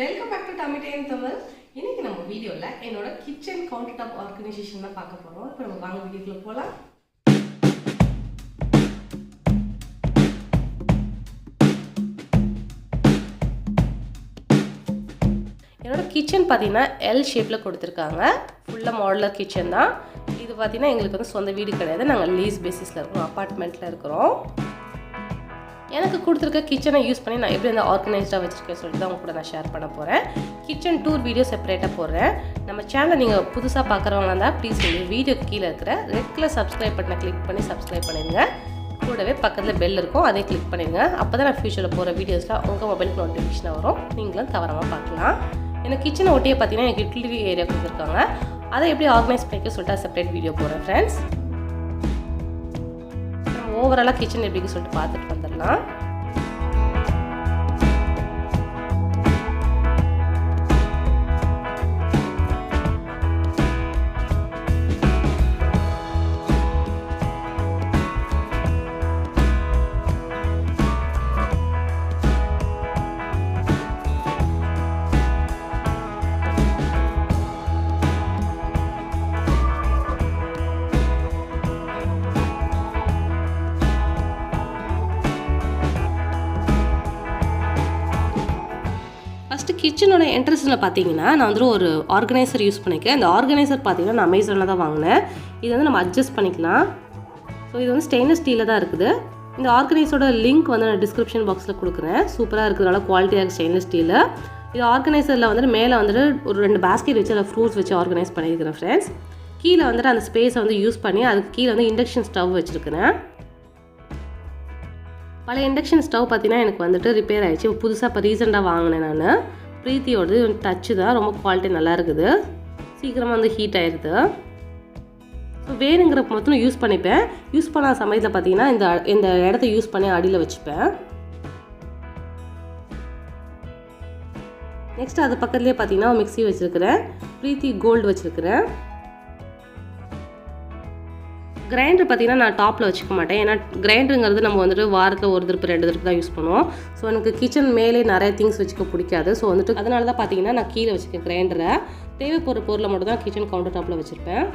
Welcome back to tummytimetamil. இன்னைக்கு நம்ம வீடியோல என்னோட கிச்சன் countertop organization தான் பார்க்க போறோம். இப்போ நம்ம வாங்க வீடியோக்குள்ள போலாம். என்னோட கிச்சன் பாத்தீங்கன்னா L ஷேப்ல கொடுத்திருக்காங்க. ஃபுல்லா மாடுலர் கிச்சன் தான். இது பாத்தீங்கன்னா எங்களுக்கு வந்து சொந்த வீடு கிடையாது. நாங்க லீஸ் பேசிஸ்ல இருக்கோம். அபார்ட்மெண்ட்ல இருக்கோம். எனக்கு கொடுத்துருக்க கிச்சனை யூஸ் பண்ணி நான் எப்படி அந்த ஆர்கனைஸ்டாக வச்சுருக்கேன் சொல்லிட்டு தான் உங்க கூட நான் ஷேர் பண்ண போகிறேன். கிச்சன் டூர் வீடியோ செப்பரேட்டாக போடுறேன். நம்ம சேனலை நீங்கள் புதுசாக பார்க்குறவங்களா இருந்தால் ப்ளீஸ் வீடியோக்கு கீழே இருக்கிற ரெட் கலர் சப்ஸ்கிரைப் பட்டனை கிளிக் பண்ணி சப்ஸ்கிரைப் பண்ணிடுங்க. கூடவே பக்கத்தில் பெல் இருக்கும், அதையும் கிளிக் பண்ணிடுங்க. அப்போ தான் நான் ஃபியூச்சரில் போகிற வீடியோஸ்லாம் உங்கள் மொபைலுக்கு நோட்டிஃபிகேஷன் வரும், நீங்களும் தவறாமல் பார்க்கலாம். எனக்கு கிச்சனை ஒட்டியே பார்த்தீங்கன்னா எனக்கு யூட்டிலிட்டி ஏரியா கொடுத்துருக்காங்க. அதை எப்படி ஆர்கனைஸ் பண்ணிக்க சொல்லிட்டு செப்பரேட் வீடியோ போடுறேன் ஃப்ரெண்ட்ஸ். ஓவராலாக கிச்சன் எப்படின்னு சொல்லிட்டு பார்த்துட்டு வந்துடலாம். கிச்சனோட என்ட்ரன்ஸில் பார்த்தீங்கன்னா நான் வந்து ஒரு ஆர்கனைசர் யூஸ் பண்ணியிருக்கேன். இந்த ஆர்கனைசர் பார்த்தீங்கன்னா நான் அமேசானில் தான் வாங்கினேன். இது வந்து நம்ம அட்ஜஸ்ட் பண்ணிக்கலாம். ஸோ இது வந்து ஸ்டெயின்லெஸ் ஸ்டீலில் தான் இருக்குது. இந்த ஆர்கனைஸரோட லிங்க் வந்து நான் டிஸ்கிரிப்ஷன் பாக்ஸில் கொடுக்குறேன். சூப்பராக இருக்குது, நல்லா குவாலிட்டியாக இருக்குது ஸ்டெயின்லெஸ் ஸ்டீலு. இது ஆர்கனைசரில் வந்துட்டு மேலே வந்துட்டு ஒரு 2 பேஸ்கெட் வச்சு அதில் ஃப்ரூட்ஸ் வச்சு ஆர்கனைஸ் பண்ணியிருக்கிறேன் ஃப்ரெண்ட்ஸ். கீழே வந்துட்டு அந்த ஸ்பேஸை வந்து யூஸ் பண்ணி அதுக்கு கீழே வந்து இண்டக்ஷன் ஸ்டவ் வச்சுருக்கிறேன். பழைய இண்டக்ஷன் ஸ்டவ் பார்த்தீங்கன்னா எனக்கு வந்துட்டு ரிப்பேர் ஆகிடுச்சு. புதுசாக இப்போ ரீசெண்டாக வாங்கினேன் நான். ப்ரீத்தியோடு டச்சு தான், ரொம்ப குவாலிட்டி நல்லா இருக்குது, சீக்கிரமாக வந்து ஹீட் ஆயிடுது. ஸோ வேணுங்கிறப்ப மட்டும் யூஸ் பண்ணிப்பேன். யூஸ் பண்ணாத சமயத்தில் பார்த்தீங்கன்னா இந்த இடத்த யூஸ் பண்ணி அடியில் வச்சுப்பேன். நெக்ஸ்ட் அது பக்கத்துலேயே பார்த்தீங்கன்னா மிக்ஸி வச்சுருக்கிறேன். ப்ரீத்தி கோல்டு வச்சுருக்கிறேன். கிரைண்டர் பார்த்தீங்கன்னா நான் டாப்பில் வச்சுக்க மாட்டேன். ஏன்னா கிரைண்டருங்கிறது நம்ம வந்துட்டு வாரத்தில் ஒரு திருப்பு 2 திருப்பு தான் யூஸ் பண்ணுவோம். ஸோ எனக்கு கிச்சன் மேலே நிறைய திங்ஸ் வச்சுக்க பிடிக்காது. ஸோ வந்துட்டு அதனால தான் பார்த்தீங்கன்னா நான் கீழே வச்சுருக்கேன் கிரைண்டரை. தேவைப்படுற பொருளை மட்டும் தான் கிச்சன் கவுண்டர் டாப்பில் வச்சுருப்பேன்.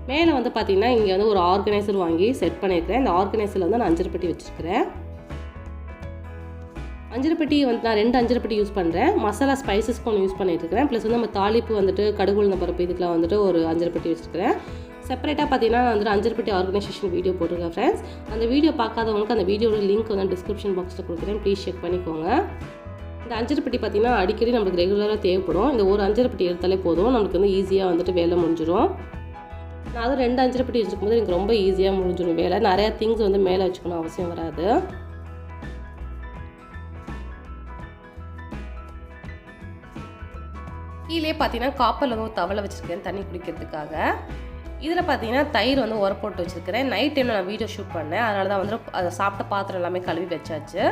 மேலே வந்து பார்த்தீங்கன்னா இங்கே வந்து ஒரு ஆர்கனைசர் வாங்கி செட் பண்ணியிருக்கிறேன். இந்த ஆர்கனைசரில் வந்து நான் 5 பெட்டி வச்சுருக்கிறேன். 5 பெட்டி வந்து நான் 2 5 பெட்டி யூஸ் பண்ணுறேன். மசாலா ஸ்பைசஸ்க்கு ஒன்று யூஸ் பண்ணிட்டு இருக்கிறேன். ப்ளஸ் வந்து நம்ம தாளிப்பு வந்துட்டு கடுகு உளுந்த பருப்பு இதுக்கெலாம் வந்துட்டு ஒரு 5 பெட்டி வச்சுருக்கிறேன். செப்பரேட்டாக பார்த்தீங்கன்னா நான் வந்துட்டு 5 பெட்டி ஆர்கனைசேஷன் வீடியோ போட்டிருக்கேன் ஃப்ரெண்ட்ஸ். அந்த வீடியோ பார்க்காதவங்களுக்கு அந்த வீடியோட லிங்க் வந்து டிஸ்கிரிப்ஷன் பாக்ஸில் கொடுக்குறேன், ப்ளீஸ் செக் பண்ணிக்கோங்க. இந்த 5 பெட்டி பார்த்தீங்கன்னா அடிக்கடி நம்மளுக்கு ரெகுலராக தேவைப்படும். இந்த ஒரு 5 பெட்டி எடுத்தாலே போதும், நம்மளுக்கு வந்து ஈஸியாக வந்துட்டு வேலை முடிஞ்சிடும். நான் அது 2 5 பெட்டி வச்சுருக்கும் போது எனக்கு ரொம்ப ஈஸியாக முடிஞ்சிடும் வேலை. நிறையா திங்ஸ் வந்து மேலே வச்சுக்கணும் அவசியம் வராது. கீழே பார்த்தீங்கன்னா காப்பரில் வந்து ஒரு தவளை வச்சுருக்கேன் தண்ணி குடிக்கிறதுக்காக. இதில் பார்த்தீங்கன்னா தயிர் வந்து உர போட்டு வச்சுருக்கிறேன். நைட் டைமில் நான் வீடியோ ஷூட் பண்ணேன், அதனால தான் வந்து அதை சாப்பிட்ட பாத்திரம் எல்லாமே கழுவி வச்சாச்சு.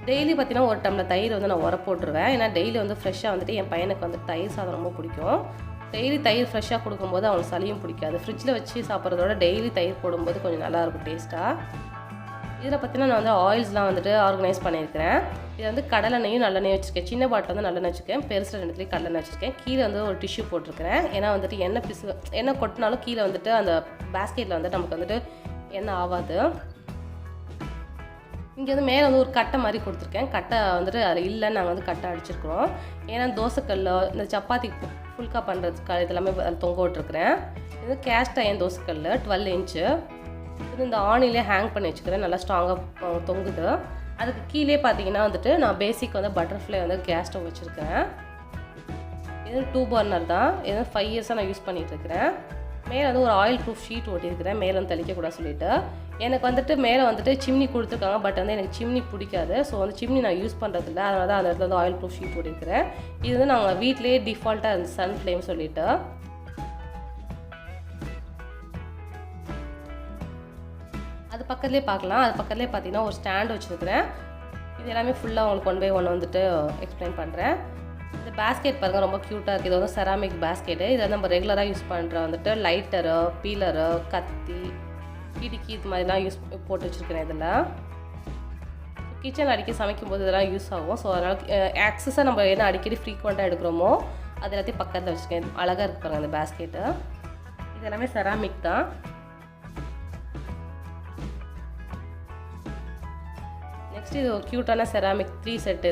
டெய்லி பார்த்தீங்கன்னா ஒரு டம்ளர் தயிர் வந்து நான் உர போட்டுருவேன். ஏன்னா டெய்லி வந்து ஃப்ரெஷ்ஷாக வந்துட்டு என் பையனுக்கு வந்து தயிர் சாதம் ரொம்ப பிடிக்கும். டெய்லி தயிர் ஃப்ரெஷ்ஷாக கொடுக்கும்போது அவனுக்கு சளியும் பிடிக்காது. ஃப்ரிட்ஜில் வச்சு சாப்பிட்றதோட டெய்லி தயிர் போடும்போது கொஞ்சம் நல்லாயிருக்கும் டேஸ்ட்டாக. இதில் பார்த்தீங்கன்னா நான் வந்து ஆயில்ஸ்லாம் வந்துட்டு ஆர்கனைஸ் பண்ணியிருக்கிறேன். இது வந்து கடலெண்ணையும் நல்லெண்ணெய் வச்சுருக்கேன். சின்ன பாட்டில் வந்து நல்லெண்ணெய் வச்சுருக்கேன், பெருசில் 2 கடலெண்ணெய் வச்சுருக்கேன். கீழே வந்து ஒரு டிஷ்யூ போட்டிருக்கிறேன். ஏன்னா வந்துட்டு எண்ணெய் கொட்டினாலும் கீழே வந்துட்டு அந்த பேஸ்கெட்டில் வந்துட்டு நமக்கு வந்துட்டு எண்ணெய் ஆகாது. இங்கே வந்து மேலே வந்து ஒரு கட்டை மாதிரி கொடுத்துருக்கேன். கட்டை வந்துட்டு அதில் இல்லைன்னு நாங்கள் வந்து கட்டை அடிச்சிருக்கிறோம். ஏன்னா தோசைக்கல் இந்த சப்பாத்தி ஃபுல்கா பண்ணுறதுக்கு இதெல்லாமே தொங்க விட்டுருக்குறேன். இது கேஸ்ட் அயன் தோசைக்கல் 12 இன்ச்சு. இது இந்த ஆணிலே ஹேங் பண்ணி வச்சுக்கிறேன், நல்லா ஸ்ட்ராங்காக தொங்குது. அதுக்கு கீழே பார்த்தீங்கன்னா வந்துட்டு நான் பேசிக் வந்து பட்டர்ஃப்ளை வந்து கேஸ் ஸ்டவ் வச்சுருக்கேன். இது 2 பர்னர் தான். இது 5 இயர்ஸாக நான் யூஸ் பண்ணிகிட்ருக்கிறேன். மேலே வந்து ஒரு ஆயில் ப்ரூஃப் ஷீட் ஓட்டியிருக்கிறேன், மேலே வந்து தெளிக்கக்கூடாது சொல்லிவிட்டு. எனக்கு வந்துட்டு மேலே வந்துட்டு சிம்னி கொடுத்துருக்காங்க, பட் வந்து எனக்கு சிம்னி பிடிக்காது. ஸோ வந்து சிம்னி நான் யூஸ் பண்ணுறதில்ல, அதனால தான் அந்த இடத்துல வந்து ஆயில் ப்ரூஃப் ஷீட் ஓட்டியிருக்கிறேன். இது வந்து நாங்கள் வீட்டிலேயே டிஃபால்ட்டாக இருந்துச்சு சன் ஃப்ளேம் சொல்லிவிட்டு. அது பக்கத்துலேயே பார்க்கலாம். அது பக்கத்துலேயே பார்த்தீங்கன்னா ஒரு ஸ்டாண்ட் வச்சுருக்கிறேன். இது எல்லாமே ஃபுல்லாக உங்களுக்கு 1 by 1 வந்துட்டு எக்ஸ்பிளைன் பண்ணுறேன். இந்த பேஸ்கெட் பாருங்கள், ரொம்ப க்யூட்டாக இருக்குது. இது வந்து செராமிக் பேஸ்கெட்டு. இதை நம்ம ரெகுலராக யூஸ் பண்ணுற வந்துட்டு லைட்டரு, பீலரு, கத்தி, கிடிக்கி இது மாதிரிலாம் போட்டு வச்சுருக்கிறேன். இதில் கிச்சன் அடிக்கடி சமைக்கும்போது இதெல்லாம் யூஸ் ஆகும். ஸோ அதனால் ஆக்சஸாக நம்ம என்ன அடிக்கடி ஃப்ரீக்வெண்ட்டாக எடுக்கிறோமோ அது எல்லாத்தையும் பக்கத்தில் வச்சுருக்கேன். அழகாக இருக்கு பாருங்கள் அந்த பேஸ்கெட்டு. இது எல்லாமே செராமிக் தான். நெக்ஸ்ட் இது ஒரு க்யூட்டான செராமிக் 3 செட்.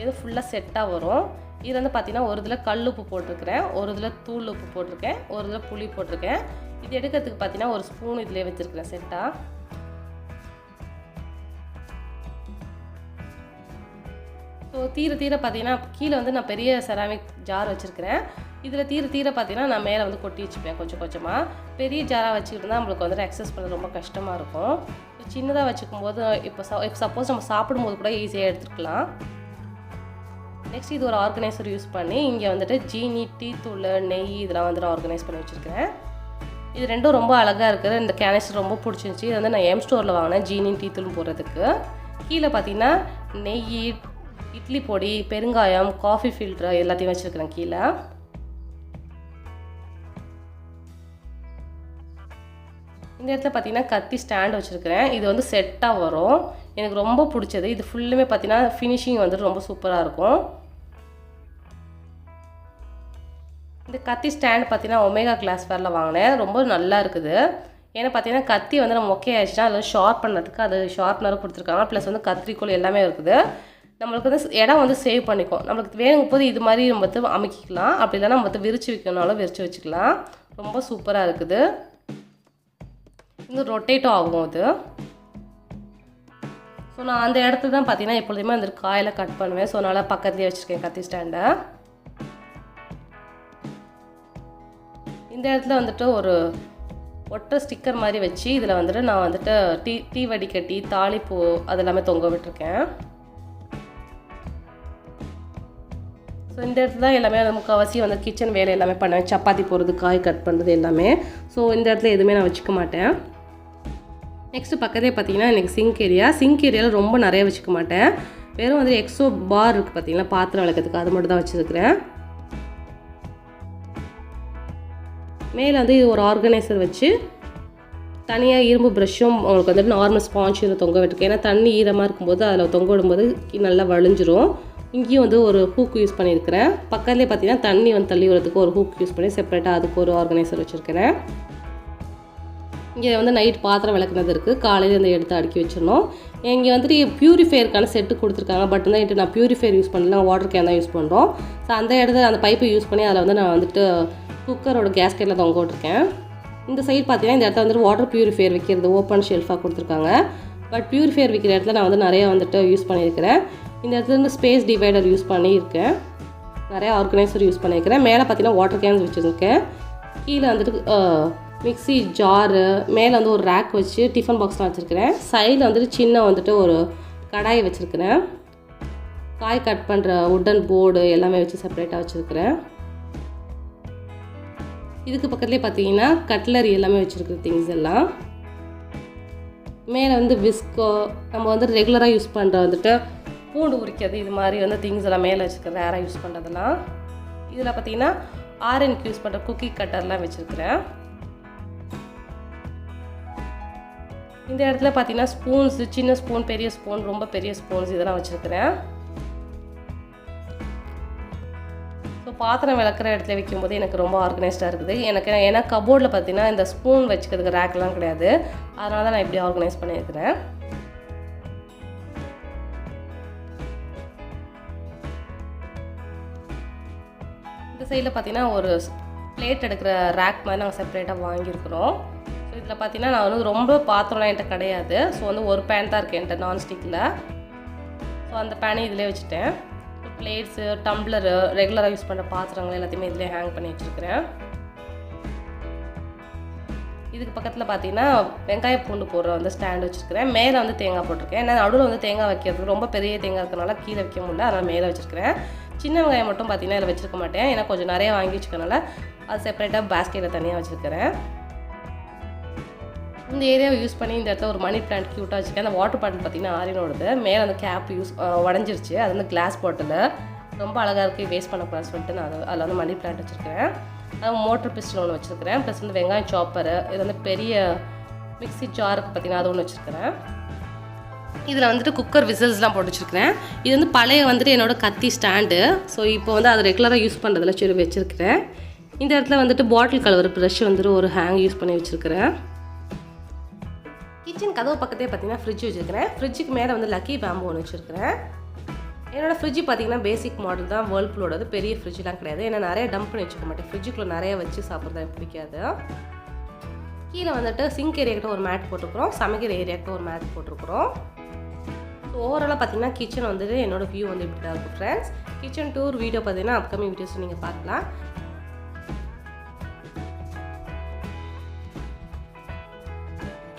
இது ஃபுல்லாக செட்டாக வரும். இது வந்து பார்த்தீங்கன்னா ஒரு இதில் கல் உப்பு போட்டிருக்கிறேன், ஒரு இதில் தூள் உப்பு போட்டிருக்கேன், ஒரு இதில் புளி போட்டிருக்கேன். இது எடுக்கிறதுக்கு பார்த்தீங்கன்னா ஒரு ஸ்பூன் இதிலே வச்சுருக்கிறேன் செட்டாக. ஸோ தீர பார்த்தீங்கன்னா கீழே வந்து நான் பெரிய செராமிக் ஜார் வச்சுருக்கிறேன். இதில் தீர பார்த்தீங்கன்னா நான் மேலே வந்து கொட்டி வச்சுப்பேன் கொஞ்சம் கொஞ்சமாக. பெரிய ஜாராக வச்சுக்கிட்டு நம்மளுக்கு வந்து அக்சஸ் பண்ண ரொம்ப கஷ்டமாக இருக்கும். சின்னதாக வச்சுக்கும் போது இப்போ சப்போஸ் நம்ம சாப்பிடும்போது கூட ஈஸியாக எடுத்துக்கலாம். நெக்ஸ்ட் இது ஒரு ஆர்கனைசர் யூஸ் பண்ணி இங்கே வந்துட்டு ஜீனி, டீ தூள், நெய் இதெல்லாம் வந்துட்டு ஆர்கனைஸ் பண்ணி வச்சுருக்கிறேன். இது ரெண்டும் ரொம்ப அழகாக இருக்குது. இந்த கேனிஸ்டர் ரொம்ப பிடிச்சிருந்துச்சி. இது வந்து நான் எம் ஸ்டோரில் வாங்கினேன் ஜீனி, டீ தூள் போடுறதுக்கு. கீழே பார்த்தீங்கன்னா நெய், இட்லி பொடி, பெருங்காயம், காஃபி ஃபில்டர் எல்லாத்தையும் வச்சுருக்கிறேன் கீழே. இந்த இடத்துல பார்த்தீங்கன்னா கத்தி ஸ்டாண்ட் வச்சுருக்கிறேன். இது வந்து செட்டாக வரும். எனக்கு ரொம்ப பிடிச்சது. இது ஃபுல்லுமே பார்த்தீங்கன்னா ஃபினிஷிங் வந்துட்டு ரொம்ப சூப்பராக இருக்கும். இந்த கத்தி ஸ்டாண்ட் பார்த்தீங்கன்னா ஒமேகா கிளாஸ் வேரில் வாங்கினேன். ரொம்ப நல்லா இருக்குது. ஏன்னா பார்த்தீங்கன்னா கத்தி வந்து நம்ம மொக்கை ஆயிடுச்சுன்னா அதில் ஷார்ப் பண்ணுறதுக்கு அது ஷார்ப்னரும் கொடுத்துருக்காங்க. ப்ளஸ் வந்து கத்திரிக்கோள் எல்லாமே இருக்குது. நம்மளுக்கு வந்து இடம் வந்து சேவ் பண்ணிக்கும். நம்மளுக்கு வேணுங்கும் போது இது மாதிரி நம்ம வந்து அமைக்கிக்கலாம். அப்படி இல்லைனா நம்ம வந்து விரிச்சு வைக்கணும்னாலும் விரிச்சு வச்சுக்கலாம். ரொம்ப சூப்பராக இருக்குது. இது ரொட்டேட்டும் ஆகும் அது. ஸோ நான் அந்த இடத்துல தான் பார்த்தீங்கன்னா எப்பொழுதுமே அந்த காயில் கட் பண்ணுவேன். ஸோ அதனால் பக்கத்துலேயே வச்சுருக்கேன் கத்தி ஸ்டாண்டை. இந்த இடத்துல வந்துட்டு ஒரு ஒற்றை ஸ்டிக்கர் மாதிரி வச்சு இதில் வந்துட்டு நான் வந்துட்டு டீ வடிகட்டி, தாளிப்பூ அதெல்லாமே தொங்க விட்டுருக்கேன். ஸோ இந்த இடத்துல தான் எல்லாமே முக்கால்வாசி வந்து கிச்சன் வேலை எல்லாமே பண்ணுவேன். சப்பாத்தி போடுறது, காய் கட் பண்ணுறது எல்லாமே. ஸோ இந்த இடத்துல எதுவுமே நான் வச்சுக்க மாட்டேன். நெக்ஸ்ட்டு பக்கத்தே பார்த்தீங்கன்னா எனக்கு சிங்க் ஏரியாவில் ரொம்ப நிறைய வச்சுக்க மாட்டேன். வெறும் வந்து எக்ஸோ பார் இருக்குது பார்த்தீங்களா பாத்திரம் விளக்கிறதுக்கு, அது மட்டும் தான் வச்சுருக்கிறேன். மேலே வந்து இது ஒரு ஆர்கனைசர் வச்சு தனியாக இரும்பு ப்ரஷ்ஷும் உங்களுக்கு வந்துட்டு நார்மல் ஸ்பாஞ்ச் இதில் தொங்க விட்டுருக்கேன். ஏன்னா தண்ணி ஈரமாக இருக்கும்போது அதில் தொங்க விடும்போது நல்லா வழிஞ்சிரும். இங்கேயும் வந்து ஒரு ஹூக் யூஸ் பண்ணியிருக்கிறேன். பக்கத்துலேயே பார்த்தீங்கன்னா தண்ணி வந்து தள்ளி வரதுக்கு ஒரு ஹூக் யூஸ் பண்ணி செப்பரேட்டாக அதுக்கு ஒரு ஆர்கனைசர் வச்சுருக்கிறேன். இங்கே வந்து நைட் பாத்திரம் விளக்குனது இருக்குது. காலையில் வந்து எடுத்து அடுக்கி வச்சிடணும். இங்கே வந்துட்டு பியூரிஃபையருக்கான செட்டு கொடுத்துருக்காங்க. பட் வந்து நான் பியூரிஃபையர் யூஸ் பண்ணல, வாட்டர் கேன் தான் யூஸ் பண்ணுறோம். ஸோ அந்த இடத்துல அந்த பைப்பை யூஸ் பண்ணி அதில் வந்து நான் வந்துட்டு குக்கரோட கேஸ்கெட்டில் தொங்க விட்டுருக்கேன். இந்த சைடு பார்த்தீங்கன்னா இந்த இடத்துல வந்துட்டு வாட்டர் பியூரிஃபையர் வைக்கிறது ஓப்பன் ஷெல்ஃபாக கொடுத்துருக்காங்க. பட் பியூரிஃபையர் வைக்கிற இடத்துல நான் வந்து நிறையா வந்துட்டு யூஸ் பண்ணியிருக்கிறேன். இந்த இடத்துல வந்து ஸ்பேஸ் டிவைடர் யூஸ் பண்ணியிருக்கேன். நிறையா ஆர்கனைசர் யூஸ் பண்ணியிருக்கிறேன். மேலே பார்த்தீங்கன்னா வாட்டர் கேன்ஸ் வச்சுருக்கேன். கீழே வந்துட்டு மிக்ஸி ஜாரு, மேலே வந்து ஒரு ரேக் வச்சு டிஃபன் பாக்ஸ்லாம் வச்சுருக்கிறேன். சைடில் வந்துட்டு சின்ன வந்துட்டு ஒரு கடாயை வச்சுருக்கிறேன். காய் கட் பண்ணுற உட்டன் போர்டு எல்லாமே வச்சு செப்பரேட்டாக வச்சுருக்கிறேன். இதுக்கு பக்கத்துலேயே பார்த்தீங்கன்னா கட்லரி எல்லாமே வச்சுருக்குற திங்ஸ் எல்லாம். மேலே வந்து விஸ்கோ, நம்ம வந்து ரெகுலராக யூஸ் பண்ணுற வந்துட்டு பூண்டு உரிக்கிறது, இது மாதிரி வந்து திங்ஸ் எல்லாம் மேலே வச்சுருக்கிறேன். ரேராக யூஸ் பண்ணுறதெல்லாம். இதில் பார்த்தீங்கன்னா ஆரஞ்சுக்கு யூஸ் பண்ணுற குக்கி கட்டர்லாம் வச்சுருக்கிறேன். இந்த இடத்துல பார்த்தீங்கன்னா ஸ்பூன்ஸ், சின்ன ஸ்பூன், பெரிய ஸ்பூன், ரொம்ப பெரிய ஸ்பூன்ஸ் இதெல்லாம் வச்சுருக்கிறேன். ஸோ பாத்திரம் விளக்குற இடத்துல வைக்கும்போது எனக்கு ரொம்ப ஆர்கனைஸ்டாக இருக்குது. ஏன்னா கபோர்டில் பார்த்தீங்கன்னா இந்த ஸ்பூன் வச்சுக்கிறதுக்கு ரேக்லாம் கிடையாது. அதனால தான் நான் இப்படி ஆர்கனைஸ் பண்ணியிருக்கிறேன். இந்த சைடில் பார்த்தீங்கன்னா ஒரு பிளேட் எடுக்கிற ரேக் மாதிரி நாங்கள் செப்பரேட்டாக வாங்கியிருக்கிறோம். ஸோ இதில் பார்த்தீங்கன்னா நான் வந்து ரொம்ப பாத்திரம்லாம் என்கிட்ட கிடையாது. ஸோ வந்து ஒரு பேன் தான் இருக்குது என்கிட்ட நான்ஸ்டிக்கில். ஸோ அந்த பேனை இதிலே வச்சுட்டேன். பிளேட்ஸு, டம்ளரு, ரெகுலராக யூஸ் பண்ணுற பாத்திரங்கள் எல்லாத்தையுமே இதிலே ஹேங் பண்ணி வச்சுருக்கிறேன். இதுக்கு பக்கத்தில் பார்த்தீங்கன்னா வெங்காய பூண்டு போடுற வந்து ஸ்டாண்ட் வச்சுருக்கிறேன். மேலே வந்து தேங்காய் போட்டிருக்கேன். ஏன்னா நடுவில் வந்து தேங்காய் வைக்கிறதுக்கு ரொம்ப பெரிய தேங்காய் இருக்கிறனால கீழே வைக்க முடியல, அதனால் மேலே வச்சுருக்கிறேன். சின்ன வெங்காயம் மட்டும் பார்த்தீங்கன்னா இதில் வச்சுருக்க மாட்டேன். ஏன்னா கொஞ்சம் நிறையா வாங்கி வச்சுக்கனால அது செப்பரேட்டாக பேஸ்கெட்டில் தனியாக வச்சுருக்கிறேன். இந்த ஏரியாவை யூஸ் பண்ணி இந்த இடத்துல ஒரு மணி பிளான்ட் க்யூட்டாக வச்சுருக்கேன். அந்த வாட்டர் பாட்டில் பார்த்தீங்கன்னா ஆரினோடது. மேலே அந்த கேப் உடஞ்சிருச்சு. அது வந்து கிளாஸ் பாட்டில் ரொம்ப அழகாக இருக்குது, வேஸ்ட் பண்ணக்கூடாதுன்னு சொல்லிட்டு நான் அதில் வந்து மணி பிளான்ட் வச்சுருக்கிறேன். அது மோட்டர் பிஸ்டல் ஒன்று வச்சுருக்கிறேன். ப்ளஸ் வந்து வெங்காயம் சாப்பரு, இது வந்து பெரிய மிக்ஸி ஜாருக்கு பார்த்தீங்கன்னா அது ஒன்று வச்சுருக்கிறேன். இதில் வந்துட்டு குக்கர் விசில்ஸ்லாம் போட்டு வச்சுருக்கிறேன். இது வந்து பழைய வந்துட்டு என்னோடய கத்தி ஸ்டாண்டு. ஸோ இப்போ வந்து அதை ரெகுலராக யூஸ் பண்ணுறதுல சரி வச்சுருக்கிறேன். இந்த இடத்துல வந்துட்டு பாட்டில் கலர் ப்ரஷ் வந்துட்டு ஒரு ஹேங் யூஸ் பண்ணி வச்சுருக்கிறேன். கிச்சன் கதவு பக்கத்தே பார்த்தீங்கன்னா ஃப்ரிட்ஜ் வச்சுருக்கிறேன். ஃப்ரிட்ஜுக்கு மேலே வந்து லக்கி பேம்பு ஒன்று வச்சுருக்கிறேன். என்னோடய ஃப்ரிட்ஜ் பார்த்தீங்கன்னா பேசிக் மாடல் தான், வேர்ல்பூலோடது. பெரிய ஃப்ரிட்ஜ்லாம் கிடையாது. ஏன்னா நிறைய டம்ப் பண்ணி வச்சுக்க மாட்டேன். ஃப்ரிட்ஜுக்குள்ளே நிறைய வச்சு சாப்பிட்றது எனக்கு பிடிக்காது. கீழே வந்துட்டு சிங்க் ஏரியாக்கிட்ட ஒரு மேட் போட்டுருக்குறோம், சமைக்கிற ஏரியாக்கிட்ட ஒரு மேட் போட்டிருக்கிறோம். ஸோ ஓவராலாக பார்த்தீங்கன்னா கிச்சன் வந்துட்டு என்னோடய வியூ வந்து இப்படி தான் இருக்கும் ஃப்ரெண்ட்ஸ். கிச்சன் டூர் வீடியோ பார்த்தீங்கன்னா அப்கமிங் வீடியோஸ் நீங்கள் பார்க்கலாம்.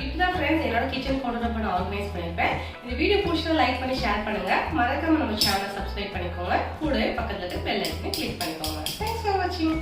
இப்படிதான் ஃப்ரெண்ட்ஸ் என்னோட கிச்சன் கவுண்டர் நான் ஆர்கனைஸ் பண்ணியிருப்பேன். இந்த வீடியோ பிடிச்சதை லைக் பண்ணி ஷேர் பண்ணுங்கள். மறக்காம நம்ம சேனலை சப்ஸ்கிரைப் பண்ணிக்கோங்க. கூட பக்கத்தில் இருக்க பெல் ஐக்கனை கிளிக் பண்ணிக்கோங்க. தேங்க்ஸ் ஃபார் வாட்சிங்.